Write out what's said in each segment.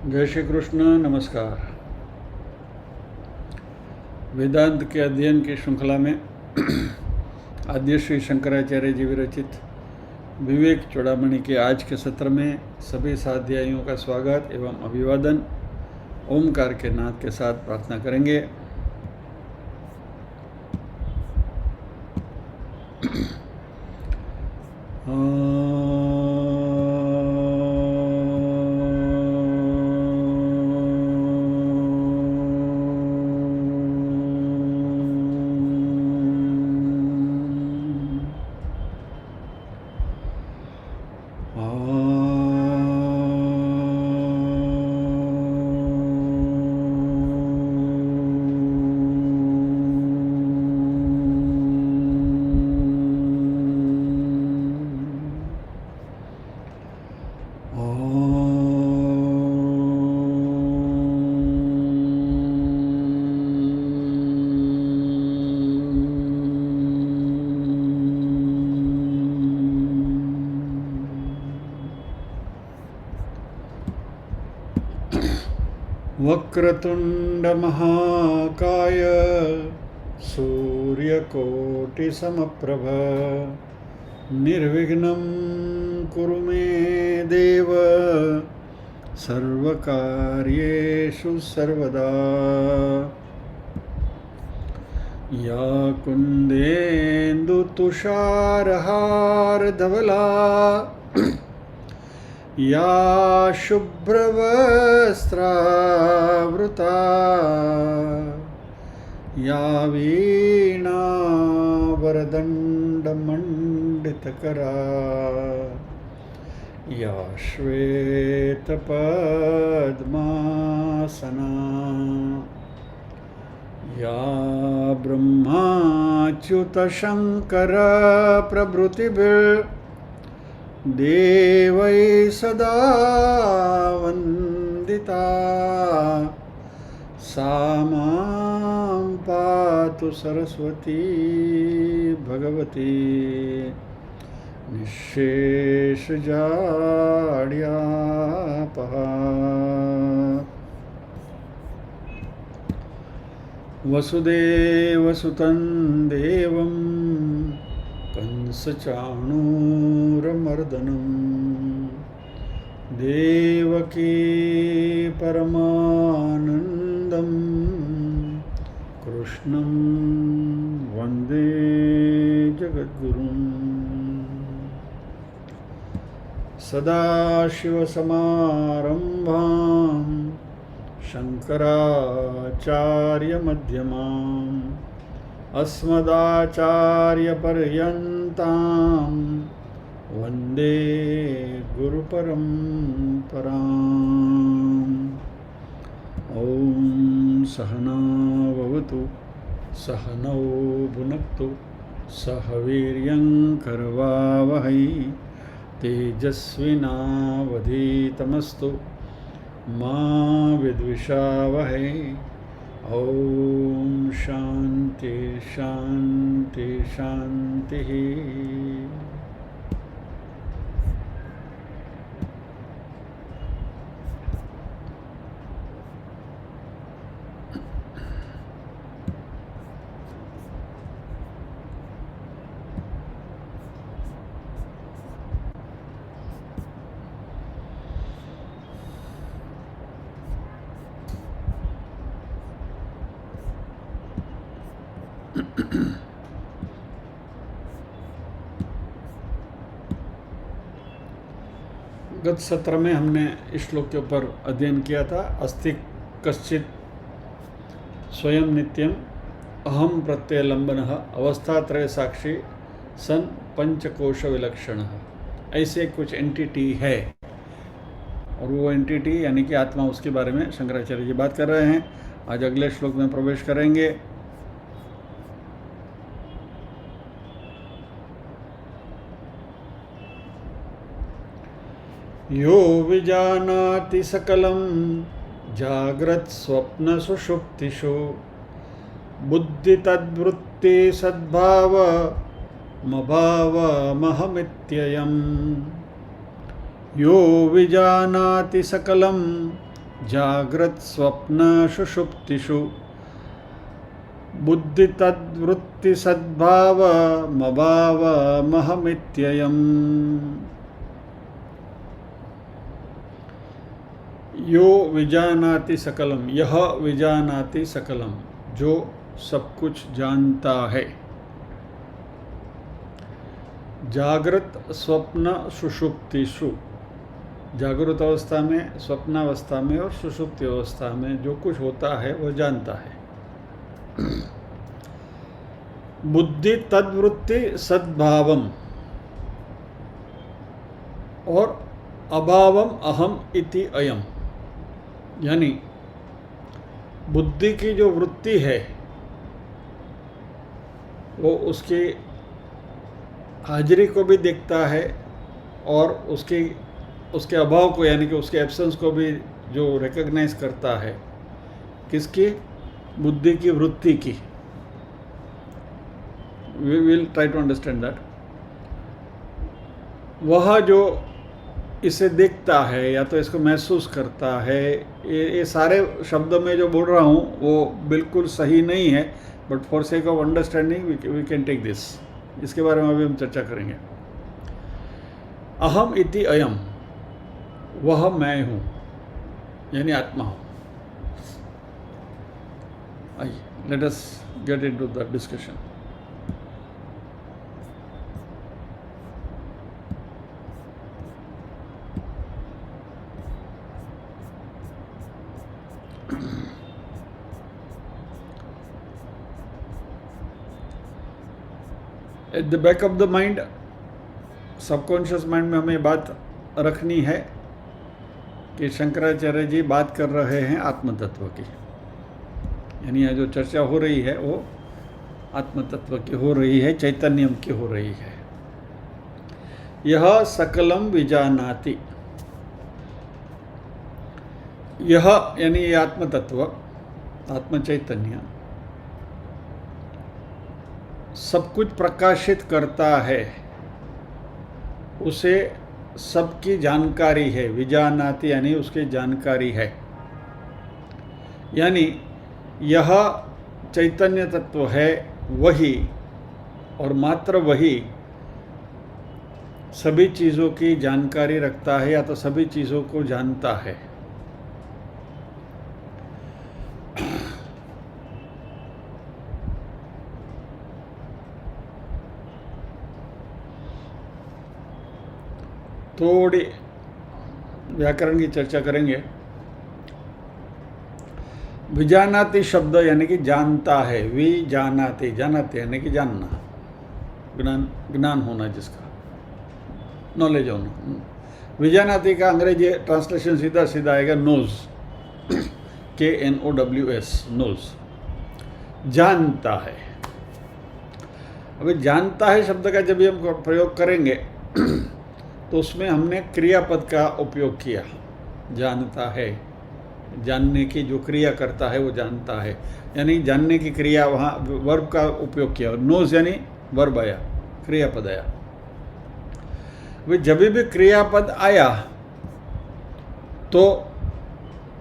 जय श्री कृष्ण। नमस्कार। वेदांत के अध्ययन की श्रृंखला में आद्य श्री शंकराचार्य जी विरचित विवेक चूड़ामणि के आज के सत्र में सभी साध्यायियों का स्वागत एवं अभिवादन ओमकार के नाद के साथ प्रार्थना करेंगे। वक्रतुंड महाकाय सूर्यकोटिसमप्रभ निर्विघ्नं कुरु मे देव सर्वकार्येषु सर्वदा। या कुन्देन्दुतुषारहारधवला या शुभ्रवस्त्रावृता या वीणावरदण्डमण्डितकरा या श्वेतपद्मासना या ब्रह्माच्युतशङ्करप्रभृतिभिः देवै सदा वन्दिता सा मां पातु सरस्वती भगवती निःशेषजाड्यापहा। वसुदेवसुतं देवं कंसचाणूरमर्दनं देवकी परमानन्दं कृष्णं वन्दे जगद्गुरुम्। सदाशिवसमारम्भां शङ्कराचार्यमध्यमाम् अस्मदाचार्यपर्यन्तां वन्दे गुरुपरम्पराम्। ॐ सहना भवतु सहनौ भुनक्तु सह वीर्यं करवावहै तेजस्विनावधीतमस्तु मा विद्विषावहै। ओम शांति शांति शांति। गत सत्र में हमने इस श्लोक के ऊपर अध्ययन किया था। अस्ति कश्चित स्वयं नित्यम अहम प्रत्यय लंबनः अवस्थात्रय साक्षी सन पंचकोश विलक्षण। ऐसे कुछ एंटिटी है और वो एंटिटी यानी कि आत्मा, उसके बारे में शंकराचार्य जी बात कर रहे हैं। आज अगले श्लोक में प्रवेश करेंगे। यो विजानाति सकलं जाग्रत् स्वप्न सुषुप्तिषु बुद्धि तद्वृत्ति सद्भाव मभावमहमित्ययम्। यो विजानाति सकलं जाग्रत स्वप्न सुषुप्तिषु बुद्धि तद्वृत्ति सद्भाव मभाव महमित्ययम्। यो विजानाति सकलम, यह विजानाति सकलम, जो सब कुछ जानता है। जागृत स्वप्न सुषुप्तिषु, जागृत अवस्था में, स्वप्नावस्था में और सुषुप्ति अवस्था में जो कुछ होता है वह जानता है। बुद्धि तद्वृत्ति सद्भावम और अभावम अहम इति अयम, यानी बुद्धि की जो वृत्ति है वो उसकी हाजिरी को भी देखता है और उसके अभाव को, यानी कि उसके एब्सेंस को भी जो रिकॉग्नाइज करता है। किसकी? बुद्धि की वृत्ति की। We will try to understand that. वह जो इसे देखता है या तो इसको महसूस करता है, ये सारे शब्द में जो बोल रहा हूँ वो बिल्कुल सही नहीं है, but for sake of understanding we can take this. इसके बारे में अभी हम चर्चा करेंगे। अहम इति अयम, वह मैं हूँ, यानी आत्मा हूँ। आइए, let us get into the discussion. Eight the back of the mind, subconscious mind में हमें बात रखनी है कि शंकराचार्य जी बात कर रहे हैं आत्म तत्व की, यानी यह जो चर्चा हो रही है वो आत्म तत्व की हो रही है, चैतन्यम की हो रही है। यह सकलम विजानाति, यह यानी ये आत्म तत्व, आत्म चैतन्य सब कुछ प्रकाशित करता है, उसे सबकी जानकारी है। विजानाति यानी उसकी जानकारी है, यानी यह चैतन्य तत्व है वही और मात्र वही सभी चीज़ों की जानकारी रखता है या तो सभी चीज़ों को जानता है। थोड़ी व्याकरण की चर्चा करेंगे। विजानाति शब्द यानी कि जानता है। विजानाति, जानाति यानी कि जानना, ज्ञान होना, जिसका नॉलेज होना। विजानाति का अंग्रेजी ट्रांसलेशन सीधा सीधा आएगा नोज, KNOWS, नोज, जानता है। अभी जानता है शब्द का जब हम प्रयोग करेंगे तो उसमें हमने क्रियापद का उपयोग किया। जानता है, जानने की जो क्रिया करता है वो जानता है, यानी जानने की क्रिया, वहाँ वर्ब का उपयोग किया। नोज यानी वर्ब आया, क्रियापद आया। वे जब भी क्रियापद आया तो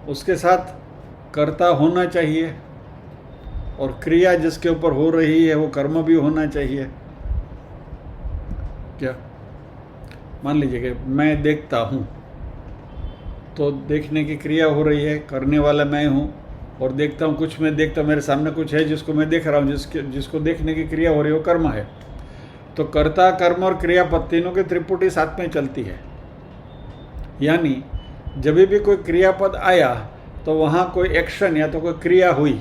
उसके साथ कर्ता होना चाहिए और क्रिया जिसके ऊपर हो रही है वो कर्म भी होना चाहिए। क्या? मान लीजिए कि मैं देखता हूँ तो देखने की क्रिया हो रही है, करने वाला मैं हूँ, और देखता हूँ कुछ, मैं देखता हूँ मेरे सामने कुछ है जिसको मैं देख रहा हूँ, जिसको देखने की क्रिया हो रही है वो कर्म है। तो कर्ता, कर्म और क्रियापद तीनों की त्रिपुटी साथ में चलती है। यानी जब भी कोई क्रियापद आया तो वहाँ कोई एक्शन या तो कोई क्रिया हुई।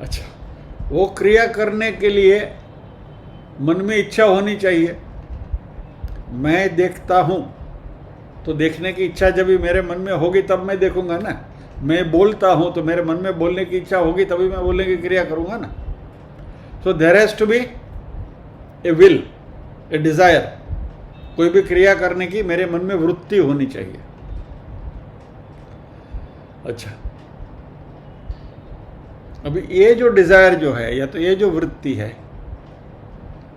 अच्छा, वो क्रिया करने के लिए मन में इच्छा होनी चाहिए। मैं देखता हूँ तो देखने की इच्छा जब भी मेरे मन में होगी तब मैं देखूंगा ना। मैं बोलता हूँ तो मेरे मन में बोलने की इच्छा होगी तभी मैं बोलने की क्रिया करूँगा ना। So there has to be a will, a desire. कोई भी क्रिया करने की मेरे मन में वृत्ति होनी चाहिए। अच्छा, अभी ये जो डिज़ायर जो है या तो ये जो वृत्ति है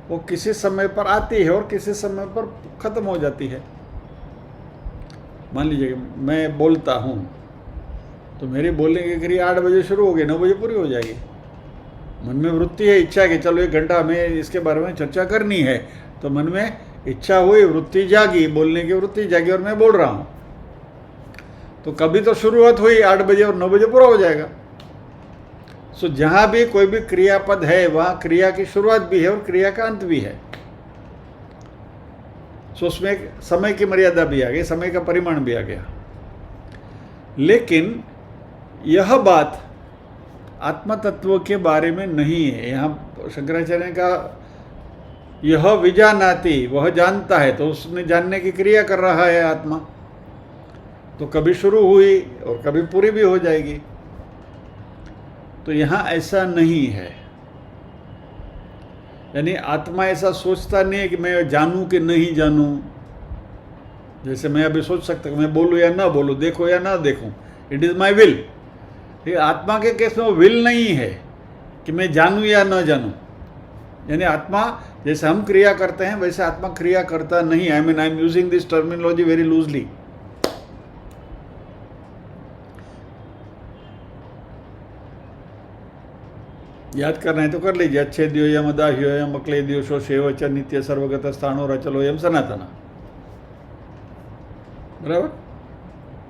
वो किसी समय पर आती है और किसी समय पर ख़त्म हो जाती है। मान लीजिए कि मैं बोलता हूँ, तो मेरी बोलने की क्रिया 8 बजे शुरू होगी, 9 बजे पूरी हो जाएगी। मन में वृत्ति है, इच्छा है कि चलो 1 घंटा हमें इसके बारे में चर्चा करनी है, तो मन में इच्छा हुई, वृत्ति जागी, बोलने की वृत्ति जागी और मैं बोल रहा हूँ। तो कभी तो शुरुआत हुई 8 बजे और 9 बजे पूरा हो जाएगा। सो जहाँ भी कोई भी क्रियापद है वहाँ क्रिया की शुरुआत भी है और क्रिया का अंत भी है। सो उसमें एक समय की मर्यादा भी आ गई, समय का परिमाण भी आ गया। लेकिन यह बात आत्म तत्व के बारे में नहीं है। यहाँ शंकराचार्य का यह विजानाति, वह जानता है, तो उसने जानने की क्रिया कर रहा है आत्मा, तो कभी शुरू हुई और कभी पूरी भी हो जाएगी। तो यहाँ ऐसा नहीं है, यानी आत्मा ऐसा सोचता नहीं है कि मैं जानूं कि नहीं जानूं। जैसे मैं अभी सोच सकता हूँ मैं बोलूँ या ना बोलूँ, देखो या ना देखूँ, इट इज़ माई विल। आत्मा के केस में वो विल नहीं है कि मैं जानूं या ना जानूं। यानी आत्मा जैसे हम क्रिया करते हैं वैसे आत्मा क्रिया करता नहीं। I am using this terminology very loosely. याद करना है तो कर लीजिए। अच्छेद्यो यम अदाह्यो यम अक्लेद्यो शोषेव च नित्य सर्वगत स्थानो रचलो यम सनातना। बराबर।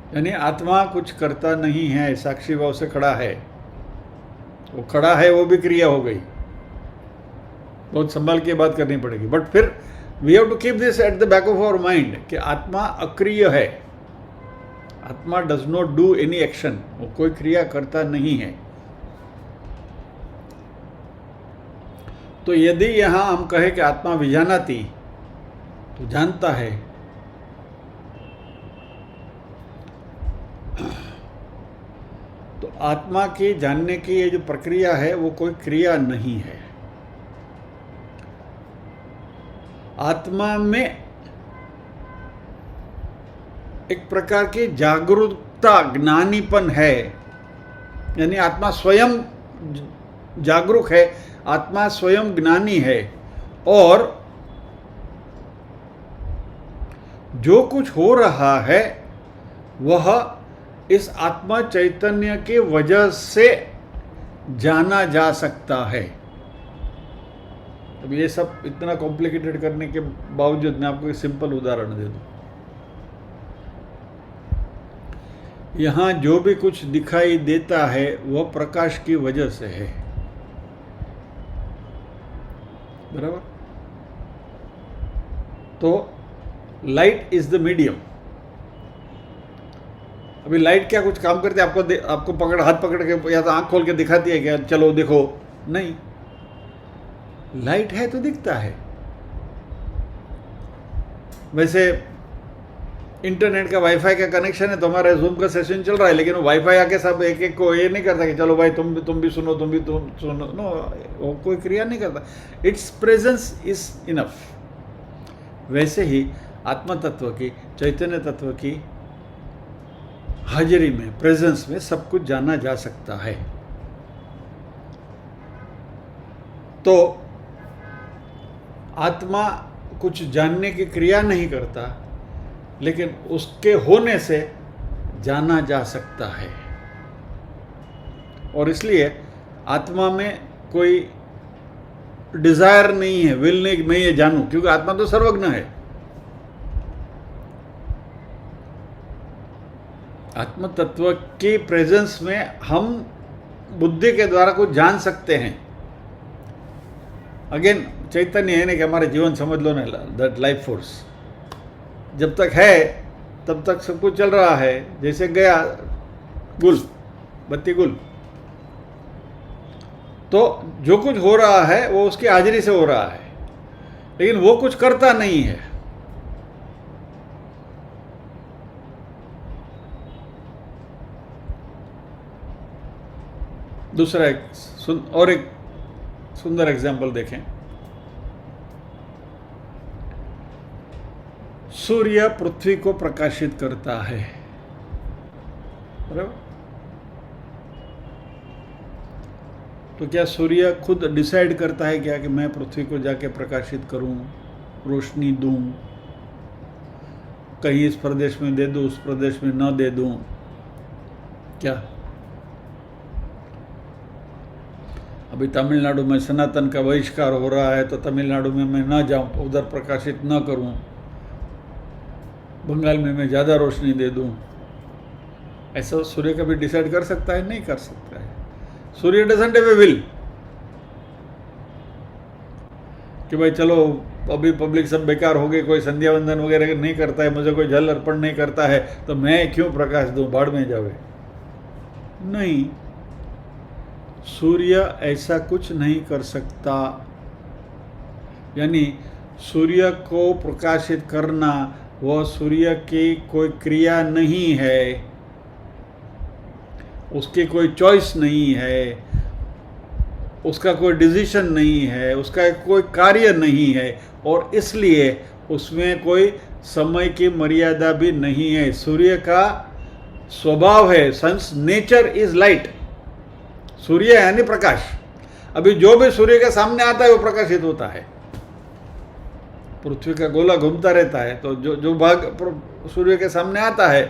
यानी आत्मा कुछ करता नहीं है, साक्षी भाव से खड़ा है। वो खड़ा है, वो भी क्रिया हो गई। बहुत संभाल के बात करनी पड़ेगी। बट फिर we have to keep this at the back of our mind कि आत्मा अक्रिय है। आत्मा does not do any action, वो कोई क्रिया करता नहीं है। तो यदि यहां हम कहें कि आत्मा विजानाति, तो जानता है, तो आत्मा की जानने की ये जो प्रक्रिया है वो कोई क्रिया नहीं है। आत्मा में एक प्रकार की जागरूकता, ज्ञानीपन है। यानी आत्मा स्वयं जागरूक है, आत्मा स्वयं ज्ञानी है, और जो कुछ हो रहा है वह इस आत्मा चैतन्य के वजह से जाना जा सकता है। अब ये सब इतना कॉम्प्लिकेटेड करने के बावजूद मैं आपको एक सिंपल उदाहरण दे दूं। यहां जो भी कुछ दिखाई देता है वह प्रकाश की वजह से है। बराबर। तो लाइट इज द मीडियम। अभी लाइट क्या कुछ काम करती है? आपको पकड़, हाथ पकड़ के या तो आंख खोल के दिखाती है क्या चलो देखो? नहीं, लाइट है तो दिखता है। वैसे इंटरनेट का वाईफाई का कनेक्शन है तो हमारा जूम का सेशन चल रहा है, लेकिन वो वाईफाई आके सब एक एक को ये नहीं करता कि चलो भाई तुम भी सुनो, तुम सुनो। नो, वो कोई क्रिया नहीं करता। It's presence is enough. वैसे ही आत्म तत्व की, चैतन्य तत्व की हाजिरी में, प्रेजेंस में सब कुछ जाना जा सकता है। तो आत्मा कुछ जानने की क्रिया नहीं करता, लेकिन उसके होने से जाना जा सकता है। और इसलिए आत्मा में कोई डिजायर नहीं है, विल नहीं मैं ये जानूं, क्योंकि आत्मा तो सर्वज्ञ है। आत्म तत्व की प्रेजेंस में हम बुद्धि के द्वारा कुछ जान सकते हैं। अगेन चैतन्य है ना कि हमारे जीवन समझ लो ना, दैट लाइफ फोर्स जब तक है तब तक सब कुछ चल रहा है। जैसे गया गुल, बत्ती गुल, तो जो कुछ हो रहा है वो उसकी हाजिरी से हो रहा है, लेकिन वो कुछ करता नहीं है। दूसरा एक सुंदर एग्जाम्पल देखें। सूर्य पृथ्वी को प्रकाशित करता है, बराबर। तो क्या सूर्य खुद डिसाइड करता है क्या कि मैं पृथ्वी को जाके प्रकाशित करूं, रोशनी दूं? कहीं इस प्रदेश में दे दूँ, उस प्रदेश में न दे दूँ, क्या? अभी तमिलनाडु में सनातन का बहिष्कार हो रहा है, तो तमिलनाडु में मैं न जाऊँ, उधर प्रकाशित न करूँ, बंगाल में मैं ज़्यादा रोशनी दे दूँ। ऐसा सूर्य कभी डिसाइड कर सकता है? नहीं कर सकता है। सूर्य डजंट हैव ए विल कि भाई चलो अभी पब्लिक सब बेकार हो गई, कोई संध्या वंदन वगैरह नहीं करता है, मुझे कोई जल अर्पण नहीं करता है, तो मैं क्यों प्रकाश दूं, बाढ़ में जावे। नहीं, सूर्य ऐसा कुछ नहीं कर सकता। यानी सूर्य को प्रकाशित करना वह सूर्य की कोई क्रिया नहीं है, उसकी कोई चॉइस नहीं है, उसका कोई डिसीजन नहीं है, उसका कोई कार्य नहीं है, और इसलिए उसमें कोई समय की मर्यादा भी नहीं है। सूर्य का स्वभाव है, सन्स नेचर इज लाइट। सूर्य यानी प्रकाश। अभी जो भी सूर्य के सामने आता है वो प्रकाशित होता है। पृथ्वी का गोला घूमता रहता है, तो जो भाग सूर्य के सामने आता है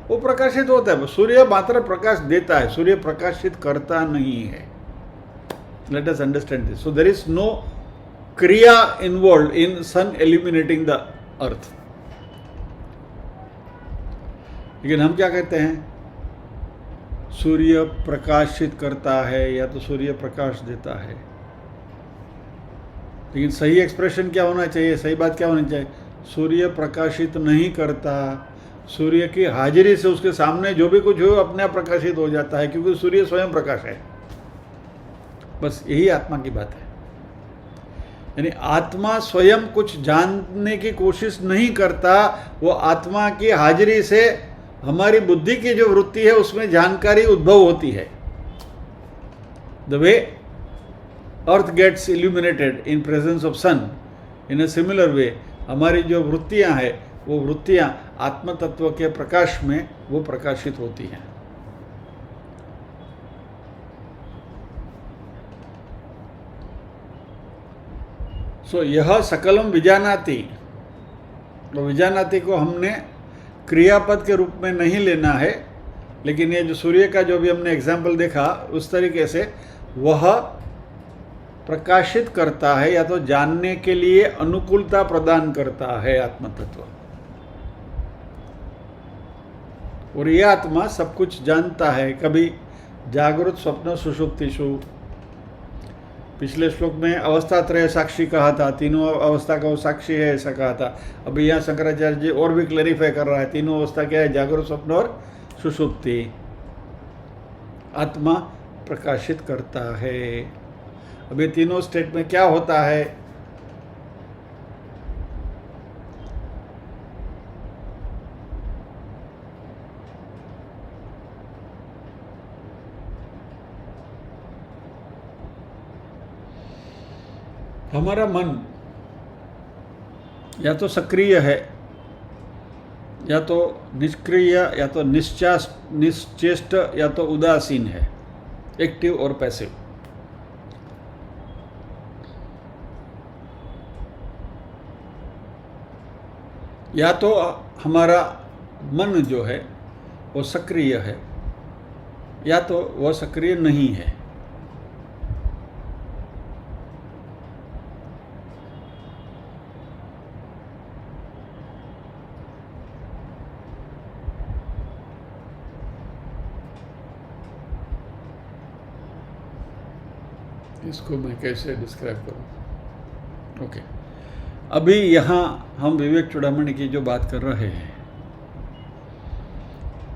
वो प्रकाशित होता है। सूर्य मात्र प्रकाश देता है, सूर्य प्रकाशित करता नहीं है। Let us understand this. So there is no kriya involved in sun illuminating the earth. लेकिन हम क्या कहते हैं? सूर्य प्रकाशित करता है या तो सूर्य प्रकाश देता है। लेकिन सही एक्सप्रेशन क्या होना चाहिए, सही बात क्या होनी चाहिए? सूर्य प्रकाशित नहीं करता, सूर्य की हाजिरी से उसके सामने जो भी कुछ हो अपने आप प्रकाशित हो जाता है, क्योंकि सूर्य स्वयं प्रकाश है। बस यही आत्मा की बात है। यानी आत्मा स्वयं कुछ जानने की कोशिश नहीं करता, वो आत्मा की हाजिरी से हमारी बुद्धि की जो वृत्ति है उसमें जानकारी उद्भव होती है। The way earth gets illuminated in presence of sun, in a similar way हमारी जो वृत्तियां हैं वो वृत्तियां आत्म तत्व के प्रकाश में वो प्रकाशित होती हैं। सो यह सकलम विजानाति, तो विजानाति को हमने क्रियापद के रूप में नहीं लेना है, लेकिन ये जो सूर्य का जो भी हमने एग्जाम्पल देखा उस तरीके से वह प्रकाशित करता है या तो जानने के लिए अनुकूलता प्रदान करता है आत्म तत्व। और यह आत्मा सब कुछ जानता है, कभी जागृत स्वप्न सुषुप्तिषु। पिछले श्लोक में अवस्थात्रय साक्षी कहा था, तीनों अवस्था का वो साक्षी है ऐसा कहा था। अभी यहाँ शंकराचार्य जी और भी क्लैरिफाई कर रहा है, तीनों अवस्था क्या है? जागृत स्वप्न और सुषुप्ति। आत्मा प्रकाशित करता है। अभी तीनों स्टेट में क्या होता है? हमारा मन या तो सक्रिय है, या तो निष्क्रिय, या तो निश्चेष्ट, या तो उदासीन है, एक्टिव और पैसिव। या तो हमारा मन जो है वो सक्रिय है, या तो वह सक्रिय नहीं है। इसको मैं कैसे डिस्क्राइब करूं? ओके, अभी यहाँ हम विवेक चूड़ामणि की जो बात कर रहे हैं,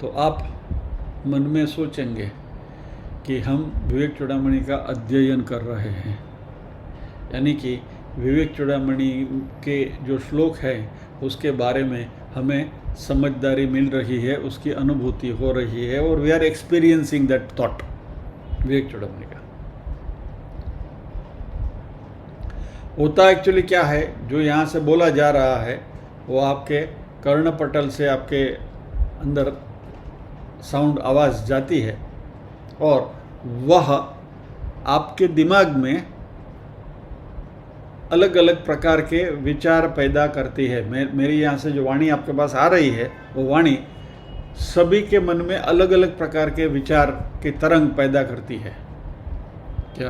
तो आप मन में सोचेंगे कि हम विवेक चूड़ामणि का अध्ययन कर रहे हैं, यानी कि विवेक चूड़ामणि के जो श्लोक है उसके बारे में हमें समझदारी मिल रही है, उसकी अनुभूति हो रही है, और we are experiencing that thought. Vivekachudamani का होता एक्चुअली क्या है? जो यहाँ से बोला जा रहा है वो आपके कर्णपटल से आपके अंदर साउंड आवाज़ जाती है, और वह आपके दिमाग में अलग अलग प्रकार के विचार पैदा करती है। मेरी यहाँ से जो वाणी आपके पास आ रही है वो वाणी सभी के मन में अलग अलग प्रकार के विचार की तरंग पैदा करती है। क्या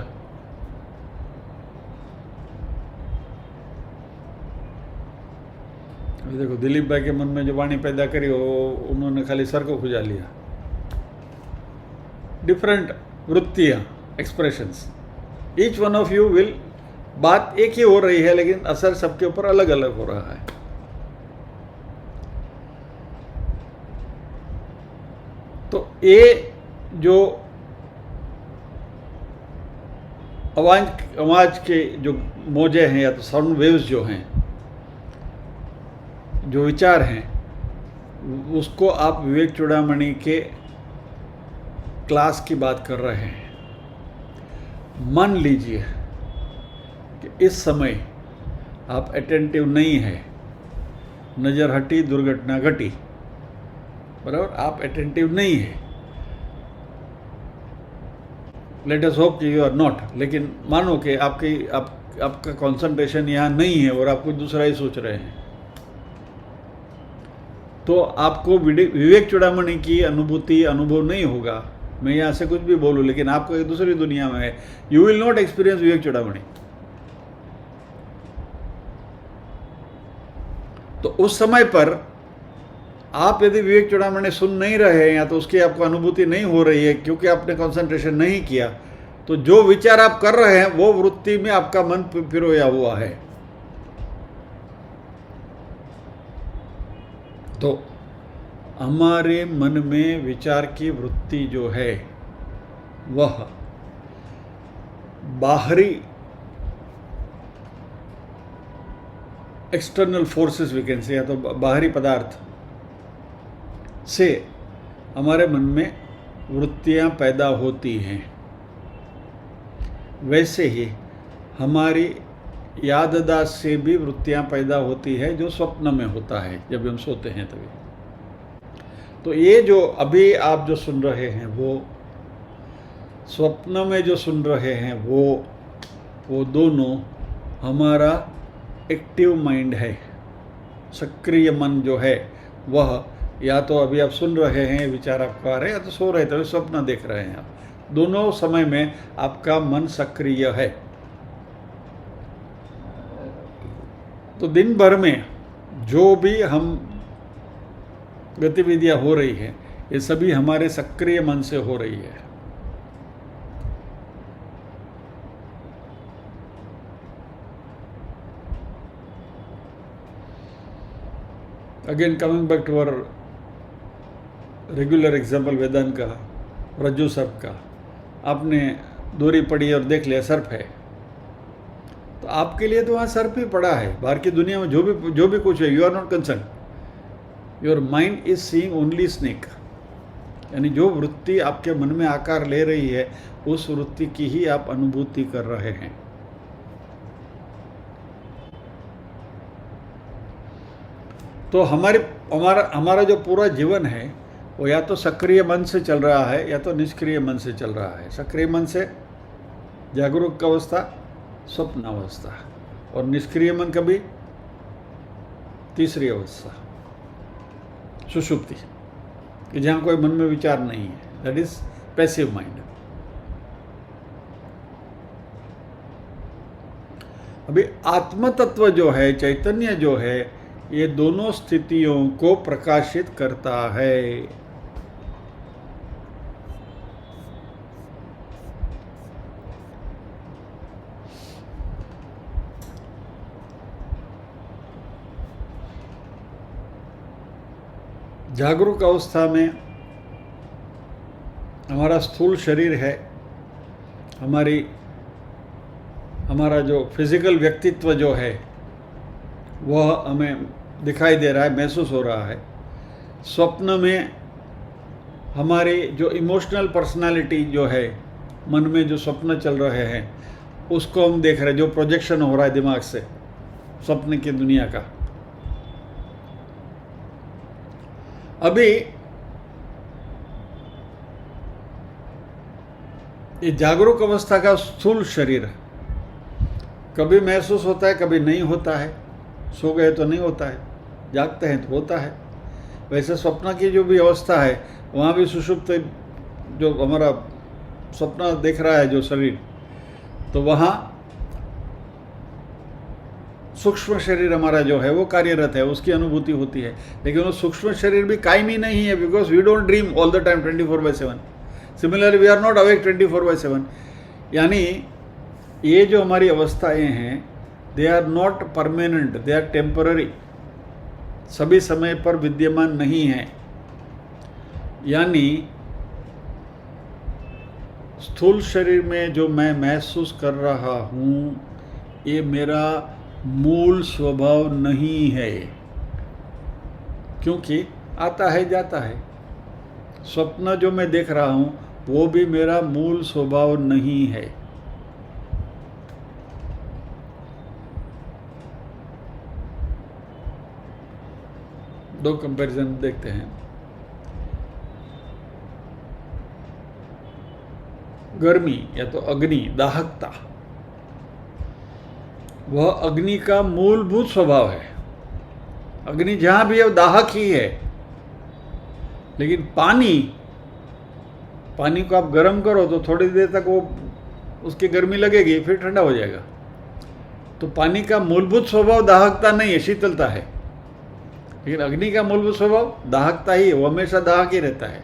अभी देखो दिलीप भाई के मन में जो वाणी पैदा करी वो उन्होंने खाली सर को खुजा लिया। डिफरेंट वृत्तियाँ, expressions, each one of you will, बात एक ही हो रही है लेकिन असर सबके ऊपर अलग अलग हो रहा है। तो ये जो आवाज के जो मौजे हैं या तो साउंड वेव्स जो हैं, जो विचार हैं, उसको आप विवेक चूड़ामणि के क्लास की बात कर रहे हैं। मान लीजिए कि इस समय आप अटेंटिव नहीं है, नज़र हटी, दुर्घटना घटी, बराबर, आप अटेंटिव नहीं है। लेट अस होप कि यू आर नॉट, लेकिन मानो कि आपका कंसंट्रेशन यहाँ नहीं है और आप कुछ दूसरा ही सोच रहे हैं, तो आपको विवेक चूड़ामणि की अनुभव नहीं होगा। मैं यहाँ से कुछ भी बोलूँ लेकिन आपको एक दूसरी दुनिया में है। यू विल नॉट एक्सपीरियंस विवेक चूड़ामणि। तो उस समय पर आप यदि विवेक चूड़ामणि सुन नहीं रहे हैं या तो उसकी आपको अनुभूति नहीं हो रही है क्योंकि आपने कंसंट्रेशन नहीं किया, तो जो विचार आप कर रहे हैं वो वृत्ति में आपका मन पिरोया हुआ है। तो हमारे मन में विचार की वृत्ति जो है वह बाहरी external forces we can say, या तो बाहरी पदार्थ से हमारे मन में वृत्तियां पैदा होती हैं। वैसे ही हमारी याददाश्त से भी वृत्तियां पैदा होती है, जो स्वप्न में होता है जब हम सोते हैं तभी। तो ये जो अभी आप जो सुन रहे हैं वो स्वप्न में जो सुन रहे हैं वो दोनों हमारा एक्टिव माइंड है। सक्रिय मन जो है वह या तो अभी आप सुन रहे हैं, विचार आपको आ रहे हैं, या तो सो रहे थे, स्वप्न देख रहे हैं आप। दोनों समय में आपका मन सक्रिय है। तो दिन भर में जो भी हम गतिविधियां हो रही है ये सभी हमारे सक्रिय मन से हो रही है। Again coming back to our regular example Vedanta का, रज्जु सर्प का। आपने दूरी पड़ी और देख लिया सर्प है, तो आपके लिए तो वहाँ सर्प ही पड़ा है। बाहर की दुनिया में जो भी कुछ है, you are not concern, your mind is seeing only snake. यानी जो वृत्ति आपके मन में आकार ले रही है उस वृत्ति की ही आप अनुभूति कर रहे हैं। तो हमारा जो पूरा जीवन है वो या तो सक्रिय मन से चल रहा है या तो निष्क्रिय मन से चल रहा है। सक्रिय मन से जागरूक अवस्था, स्वप्न अवस्था, और निष्क्रिय मन कभी तीसरी अवस्था, सुषुप्ति, कि जहाँ कोई मन में विचार नहीं है, दैट इज पैसिव माइंड। अभी आत्म तत्व जो है, चैतन्य जो है, ये दोनों स्थितियों को प्रकाशित करता है। जागरूक अवस्था में हमारा स्थूल शरीर है, हमारा जो फिजिकल व्यक्तित्व जो है वह हमें दिखाई दे रहा है, महसूस हो रहा है। स्वप्न में हमारी जो इमोशनल पर्सनालिटी जो है, मन में जो स्वप्न चल रहे हैं उसको हम देख रहे हैं, जो प्रोजेक्शन हो रहा है दिमाग से स्वप्न की दुनिया का। अभी ये जागरूक अवस्था का स्थूल शरीर कभी महसूस होता है, कभी नहीं होता है। सो गए तो नहीं होता है, जागते हैं तो होता है। वैसे स्वप्न की जो भी अवस्था है, वहाँ भी सुषुप्त जो हमारा स्वप्न देख रहा है जो शरीर, तो वहाँ सूक्ष्म शरीर हमारा जो है वो कार्यरत है, उसकी अनुभूति होती है। लेकिन वो सूक्ष्म शरीर भी कायमी नहीं है, because we don't dream all the time 24/7। Similarly we are not awake 24/7। यानी ये जो हमारी अवस्थाएं हैं, they are not permanent, they are temporary, सभी समय पर विद्यमान नहीं है। यानी स्थूल शरीर में जो मैं महसूस कर रहा हूँ, ये मेरा मूल स्वभाव नहीं है, क्योंकि आता है जाता है। स्वप्न जो मैं देख रहा हूँ वो भी मेरा मूल स्वभाव नहीं है। दो कंपैरिजन देखते हैं। गर्मी या तो अग्नि, दाहकता, वह अग्नि का मूलभूत स्वभाव है। अग्नि जहां भी है वो दाहक ही है। लेकिन पानी को आप गर्म करो तो थोड़ी देर तक वो उसकी गर्मी लगेगी, फिर ठंडा हो जाएगा। तो पानी का मूलभूत स्वभाव दाहकता नहीं है, शीतलता है। लेकिन अग्नि का मूलभूत स्वभाव दाहकता ही है, वो हमेशा दाहक ही रहता है।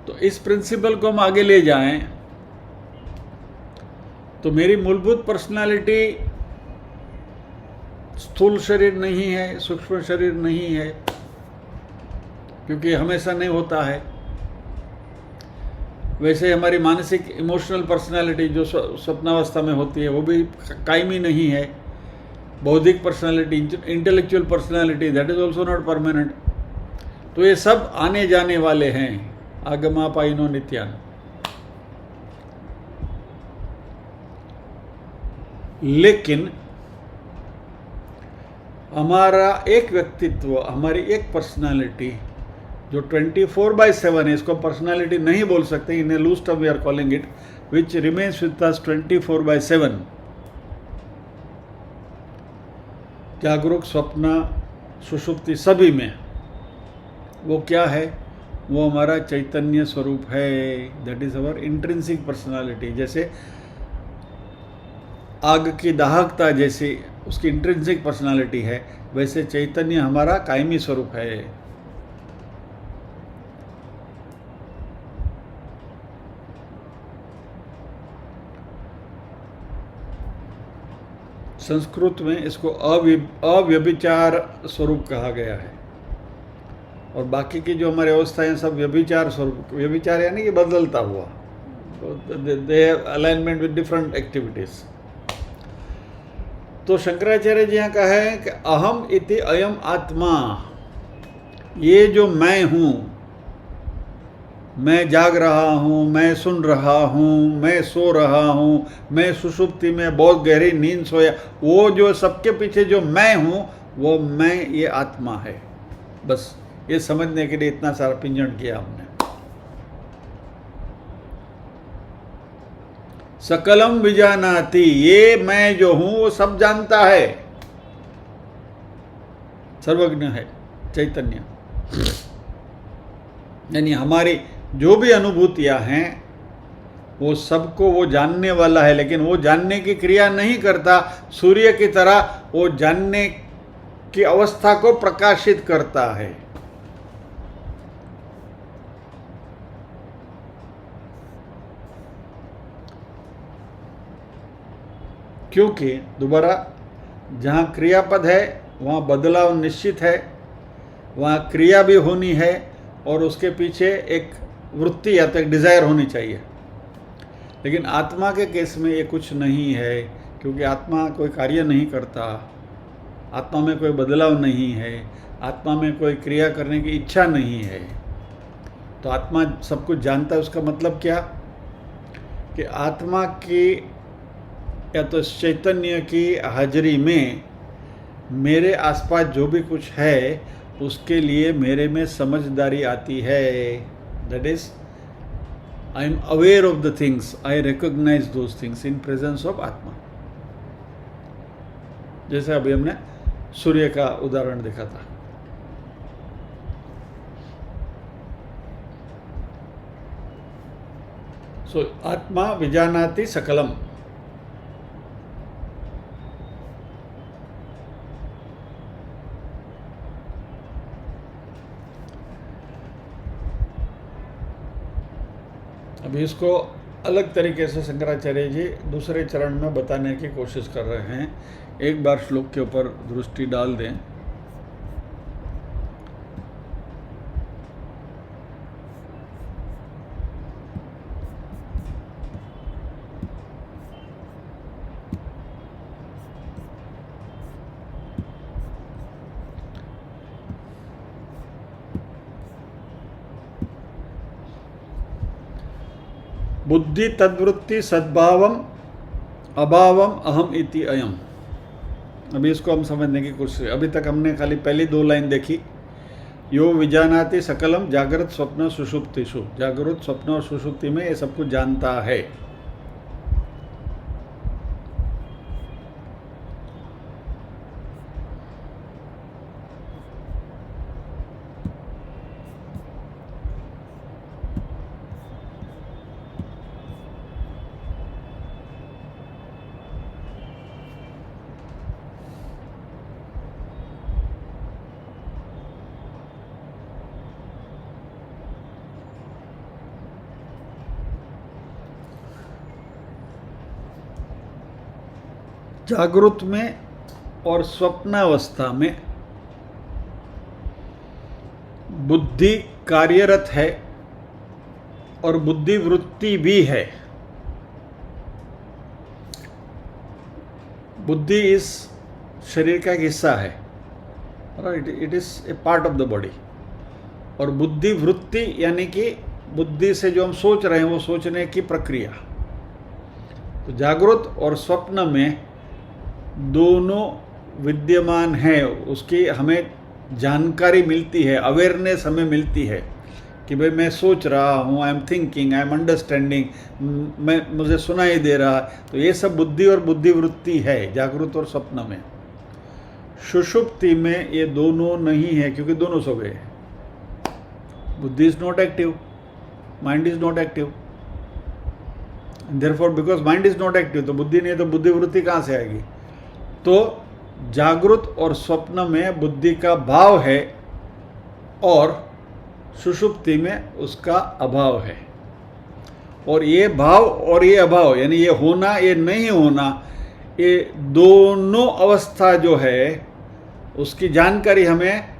तो इस प्रिंसिपल को हम आगे ले जाएं तो मेरी मूलभूत पर्सनालिटी स्थूल शरीर नहीं है, सूक्ष्म शरीर नहीं है, क्योंकि हमेशा नहीं होता है। वैसे हमारी मानसिक इमोशनल पर्सनालिटी जो स्वप्नावस्था में होती है वो भी कायमी नहीं है। बौद्धिक personality, intellectual personality, that is also not permanent. तो ये सब आने जाने वाले हैं, आगमापाइनो नित्यान। लेकिन हमारा एक व्यक्तित्व, हमारी एक पर्सनालिटी जो 24/7 है, इसको पर्सनालिटी नहीं बोल सकते, in a loose term we are calling it, which remains with us 24/7, जागरूक, स्वप्न, सुषुप्ति, सभी में। वो क्या है? वो हमारा चैतन्य स्वरूप है। That is our intrinsic personality. जैसे आग की दाहकता जैसी उसकी इंट्रिंसिक पर्सनालिटी है, वैसे चैतन्य हमारा कायमी स्वरूप है। संस्कृत में इसको अव्यभिचार स्वरूप कहा गया है, और बाकी की जो हमारी अवस्थाएं सब व्यभिचार स्वरूप। व्यभिचार यानी कि बदलता हुआ, they have alignment with different activities. तो शंकराचार्य जी यहाँ कहा है कि अहम इति अयम आत्मा, ये जो मैं हूँ, मैं जाग रहा हूँ, मैं सुन रहा हूँ, मैं सो रहा हूँ, मैं सुषुप्ति में बहुत गहरी नींद सोया, वो जो सबके पीछे जो मैं हूँ वो मैं, ये आत्मा है। बस ये समझने के लिए इतना सारा पिंजन किया हमने। सकलम विजानाति, ये मैं जो हूं वो सब जानता है, सर्वज्ञ है चैतन्य। यानी हमारी जो भी अनुभूतियां हैं वो सबको वो जानने वाला है, लेकिन वो जानने की क्रिया नहीं करता। सूर्य की तरह वो जानने की अवस्था को प्रकाशित करता है। क्योंकि दोबारा जहाँ क्रियापद है वहाँ बदलाव निश्चित है, वहाँ क्रिया भी होनी है, और उसके पीछे एक वृत्ति या तो एक डिज़ायर होनी चाहिए। लेकिन आत्मा के केस में ये कुछ नहीं है, क्योंकि आत्मा कोई कार्य नहीं करता, आत्मा में कोई बदलाव नहीं है, आत्मा में कोई क्रिया करने की इच्छा नहीं है। तो आत्मा सब कुछ जानता है। उसका मतलब क्या कि आत्मा की या तो चैतन्य की हाजिरी में मेरे आसपास जो भी कुछ है उसके लिए मेरे में समझदारी आती है। That is I am aware of the things, I recognise those things in presence of आत्मा। जैसे अभी हमने सूर्य का उदाहरण देखा था। सो आत्मा विजानाति सकलम। अभी इसको अलग तरीके से शंकराचार्य जी दूसरे चरण में बताने की कोशिश कर रहे हैं। एक बार श्लोक के ऊपर दृष्टि डाल दें। बुद्धि तद्वृत्ति सद्भावम अभावम अहम इति अयम। अभी इसको हम समझने की कोशिश। अभी तक हमने खाली पहली 2 लाइन देखी। यो विजानाति सकलम जागृत स्वप्न सुषुप्तिषु। जागृत स्वप्न और सुषुप्ति में ये सब कुछ जानता है। जागृत में और स्वप्नावस्था में बुद्धि कार्यरत है और बुद्धि वृत्ति भी है। बुद्धि इस शरीर का एक हिस्सा है, right, it is a part of the body. और बुद्धि वृत्ति यानी कि बुद्धि से जो हम सोच रहे हैं वो सोचने की प्रक्रिया। तो जागृत और स्वप्न में दोनों विद्यमान है, उसकी हमें जानकारी मिलती है, अवेयरनेस हमें मिलती है कि भाई मैं सोच रहा हूँ, I am thinking, I am understanding, मुझे सुनाई दे रहा है। तो ये सब बुद्धि और बुद्धिवृत्ति है जागृत और स्वप्न में। सुषुप्ति में ये दोनों नहीं है क्योंकि दोनों सो गए। बुद्धि is not active, mind is not active. Therefore because mind is not active, तो बुद्धि नहीं है तो बुद्धिवृत्ति कहाँ से आएगी। तो जागृत और स्वप्न में बुद्धि का भाव है और सुषुप्ति में उसका अभाव है। और ये भाव और ये अभाव यानी ये होना ये नहीं होना, ये दोनों अवस्था जो है उसकी जानकारी हमें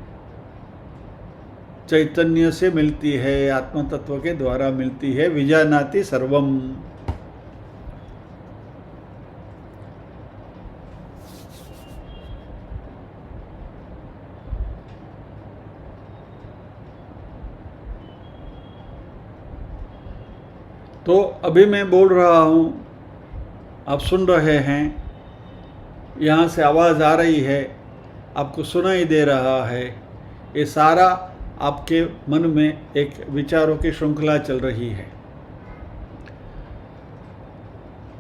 चैतन्य से मिलती है, आत्म तत्व के द्वारा मिलती है। विजानाति सर्वम। तो अभी मैं बोल रहा हूँ, आप सुन रहे हैं, यहाँ से आवाज़ आ रही है, आपको सुनाई दे रहा है। ये सारा आपके मन में एक विचारों की श्रृंखला चल रही है।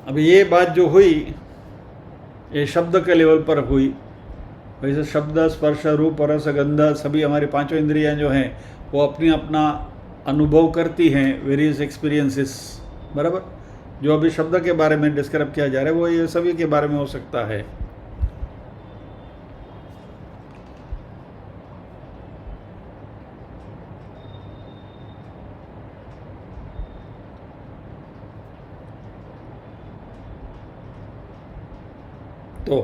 अभी ये बात जो हुई ये शब्द के लेवल पर हुई। वैसे शब्द, स्पर्श, रूप, रस, गंध सभी हमारी 5 इंद्रियां जो हैं वो अपनी अपना अनुभव करती हैं, वेरियस एक्सपीरियंसेस, बराबर। जो अभी शब्द के बारे में डिस्क्राइब किया जा रहा है वो ये सभी के बारे में हो सकता है। तो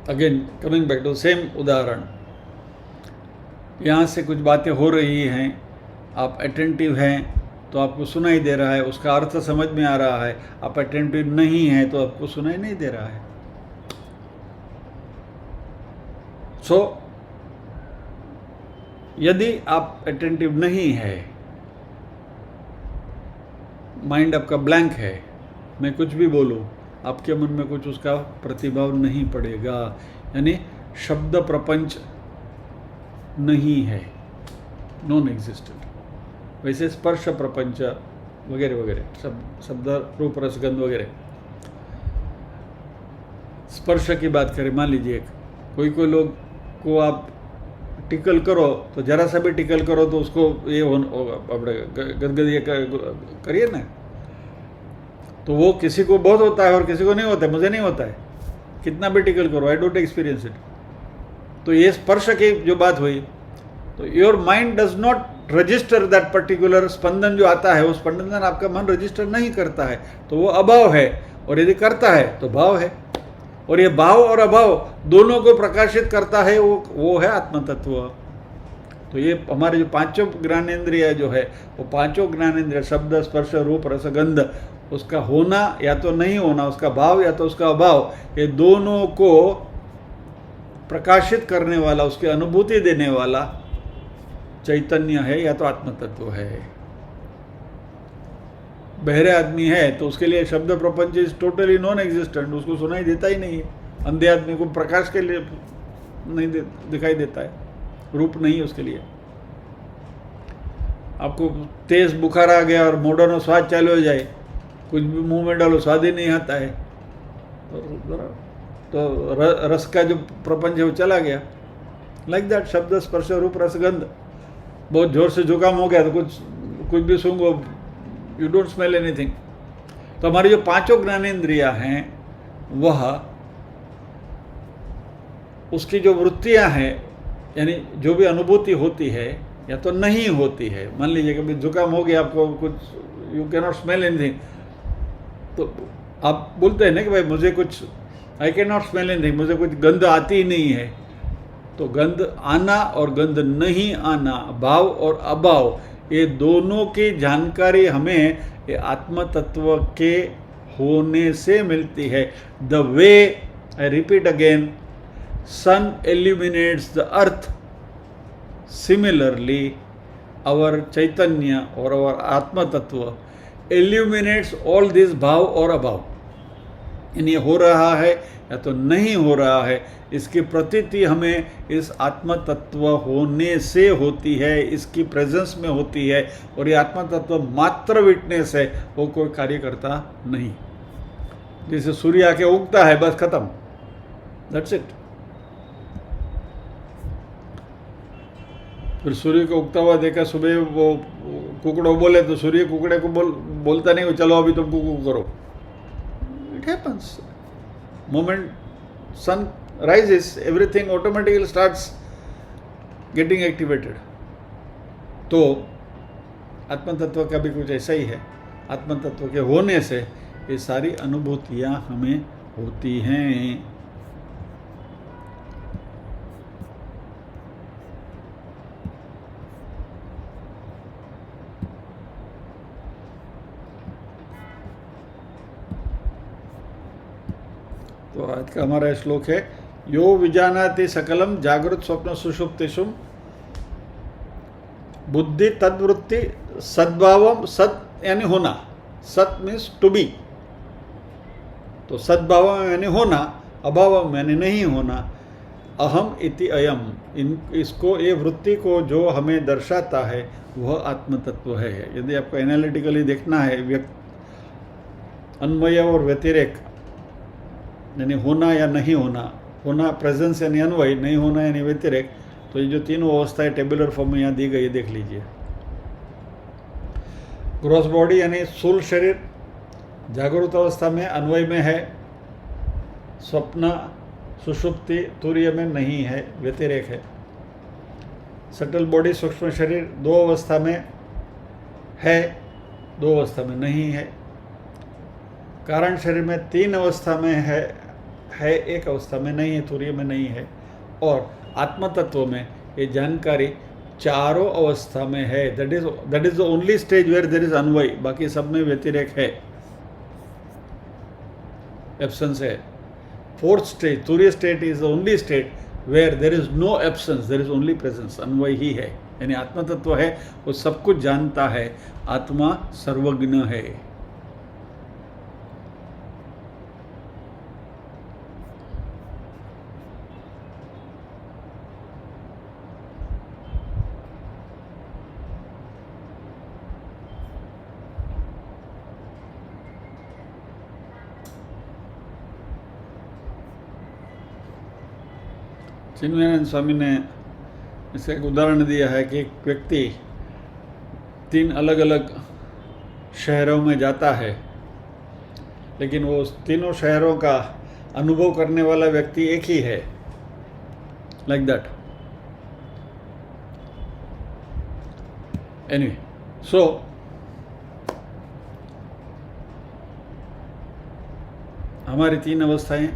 again coming back to same उदाहरण, यहाँ से कुछ बातें हो रही हैं, आप अटेंटिव हैं तो आपको सुनाई दे रहा है, उसका अर्थ समझ में आ रहा है। आप अटेंटिव नहीं हैं तो आपको सुनाई नहीं दे रहा है। सो यदि आप अटेंटिव नहीं है, माइंड आपका ब्लैंक है, मैं कुछ भी बोलूँ आपके मन में कुछ उसका प्रतिभाव नहीं पड़ेगा, यानी शब्द प्रपंच नहीं है, नॉन एग्जिस्टेंट। वैसे स्पर्श प्रपंच वगैरह वगैरह, शब्द रूप रस गंध वगैरह। स्पर्श की बात करें, मान लीजिए कोई कोई लोग को आप टिकल करो तो जरा सा भी टिकल करो तो उसको ये अपने गदगद ये करिए ना, तो वो किसी को बहुत होता है और किसी को नहीं होता है। मुझे नहीं होता है, कितना भी टिकल करो, आई डोंट एक्सपीरियंस इट। तो ये स्पर्श की जो बात हुई, तो your mind does not register that particular स्पंदन जो आता है, वो स्पंदन आपका मन रजिस्टर नहीं करता है, तो वो अभाव है। और यदि करता है तो भाव है, और ये भाव और अभाव दोनों को प्रकाशित करता है, वो है आत्म तत्व। तो ये हमारे जो पांचों ज्ञानेंद्रिय जो है, वो पांचों ज्ञानेंद्रिय शब्द स्पर्श रूप रस गंध, उसका होना या तो नहीं होना, उसका भाव या तो उसका अभाव, ये दोनों को प्रकाशित करने वाला, उसकी अनुभूति देने वाला चैतन्य है या तो आत्म तत्व है। बहरे आदमी है तो उसके लिए शब्द प्रपंच इज टोटली नॉन एग्जिस्टेंट, उसको सुनाई देता ही नहीं है। अंधे आदमी को प्रकाश के लिए नहीं दिखाई देता है, रूप नहीं उसके लिए। आपको तेज बुखार आ गया और मोड़ों स्वाद चालू हो जाए, कुछ भी मुंह में डालो स्वाद ही नहीं आता है, तो रस का जो प्रपंच है वो चला गया। लाइक दैट शब्द स्पर्श रूप रस गंध। बहुत जोर से जुकाम हो गया तो कुछ भी सूंघो, यू डोंट स्मेल एनीथिंग। तो हमारी जो पांचों ज्ञानेंद्रियां हैं, वह उसकी जो वृत्तियां हैं, यानी जो भी अनुभूति होती है या तो नहीं होती है। मान लीजिए कभी जुकाम हो गया आपको, कुछ you can not smell anything, तो आप बोलते हैं ना कि भाई मुझे कुछ, I can not smell anything, मुझे कुछ गंध आती ही नहीं है। तो गंध आना और गंध नहीं आना, भाव और अभाव, ये दोनों की जानकारी हमें ये आत्म तत्व के होने से मिलती है। The way, I repeat again, sun illuminates the earth, similarly our chaitanya or our atma tattva illuminates all these भाव और अभाव। यानी हो रहा है या तो नहीं हो रहा है, इसकी प्रतीति हमें इस आत्म तत्व होने से होती है, इसकी प्रेजेंस में होती है। और ये आत्म तत्व मात्र विटनेस है, वो कोई कार्य करता नहीं। जैसे सूर्य आके उगता है, बस खत्म, दैट्स इट। फिर सूर्य को उगता हुआ देखा, सुबह वो कुकड़ो बोले तो सूर्य कुकड़े को बोलता नहीं, चलो अभी तुम कुकू करो। It happens, moment sun rises, everything automatically starts getting activated। तो आत्म तत्व का भी कुछ ऐसा ही है। आत्म तत्व के होने से ये सारी अनुभूतियां हमें होती हैं। तो आज का हमारा श्लोक है, यो विजानाति सकलम जागृत स्वप्न सुषुप्तिषु बुद्धि तद्वृत्ति सद्भावम। सत यानी होना, सत मीन्स टू बी, तो सद्भाव यानी होना, अभाव यानी नहीं होना। अहम इति अयम, इसको, ये वृत्ति को जो हमें दर्शाता है वह आत्म तत्व है। यदि आपको एनालिटिकली देखना है, अन्वय और व्यतिरेक यानी होना या नहीं होना, होना प्रेजेंस यानी अन्वय, नहीं होना यानी व्यतिरेक, तो ये जो तीनों अवस्थाएं टेबुलर फॉर्म में यहाँ दी गई है, देख लीजिए। ग्रॉस बॉडी यानी स्थूल शरीर जागृत अवस्था में अन्वय में है, स्वप्न सुषुप्ति तुर्य में नहीं है, व्यतिरेक है। सटल बॉडी सूक्ष्म शरीर दो अवस्था में है, दो अवस्था में नहीं है। कारण शरीर में तीन अवस्था में है, एक अवस्था में नहीं है, तुर्य में नहीं है। और आत्म तत्व में ये जानकारी चारों अवस्था में है। That is the only stage where there is अन्वय, बाकी सब में व्यतिरेक है, एब्सेंस है। फोर्थ स्टेज, तुर्य state, is the only state where there is no absence, there is only presence, अन्वय ही है। यानी आत्म तत्व है, वो सब कुछ जानता है, आत्मा सर्वज्ञ है। चिन्मयानंद स्वामी ने इसका एक उदाहरण दिया है कि एक व्यक्ति 3 अलग अलग शहरों में जाता है, लेकिन वो उस तीनों शहरों का अनुभव करने वाला व्यक्ति एक ही है, लाइक दैट। एनीवे, सो हमारी 3 अवस्थाएं,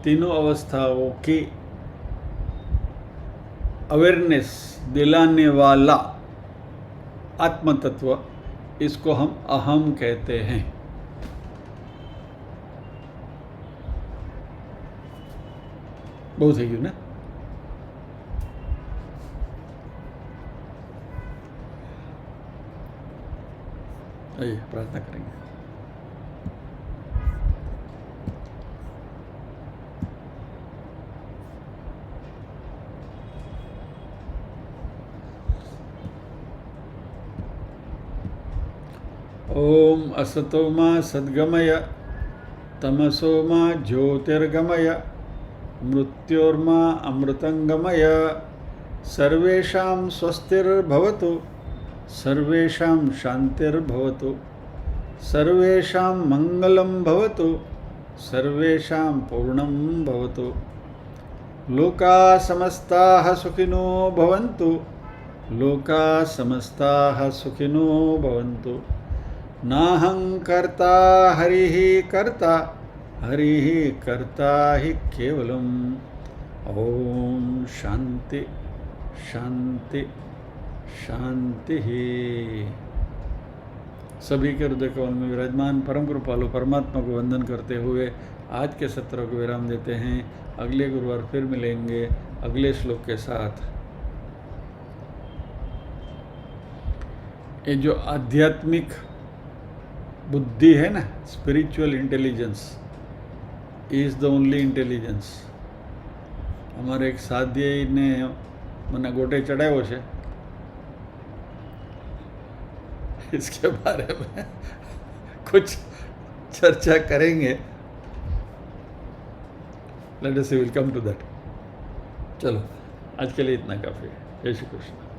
तीनों अवस्थाओं की अवेयरनेस दिलाने वाला आत्म तत्व, इसको हम अहम कहते हैं। बहुत है क्यों ना? आइए प्रार्थना करेंगे। ओम असतो मा सद्गमय तमसो मा ज्योतिर्गमय मृत्योर्मा अमृतंगमय सर्वेषां स्वस्तिर्भवतु सर्वेषां शांतिर्भवतु सर्वेषां मंगलं भवतु सर्वेषां पूर्णं भवतु लोकाः समस्ताः सुखिनो भवन्तु लोकाः समस्ताः सुखिनो भवन्तु नाहं कर्ता हरिः कर्ता हरिः कर्ता हि केवलम्। ओम शांति शांति शांति। सभी के हृदय कमल में विराजमान परम कृपालु परमात्मा को वंदन करते हुए आज के सत्र को विराम देते हैं। अगले गुरुवार फिर मिलेंगे अगले श्लोक के साथ। ये जो आध्यात्मिक बुद्धि है ना, spiritual intelligence is the only intelligence. हमारे एक साथी ने મને गोटे चढ़ायो છે, इसके बारे में कुछ चर्चा करेंगे। Let us will come to that. चलो आज के लिए इतना काफ़ी है। जय श्री कृष्ण।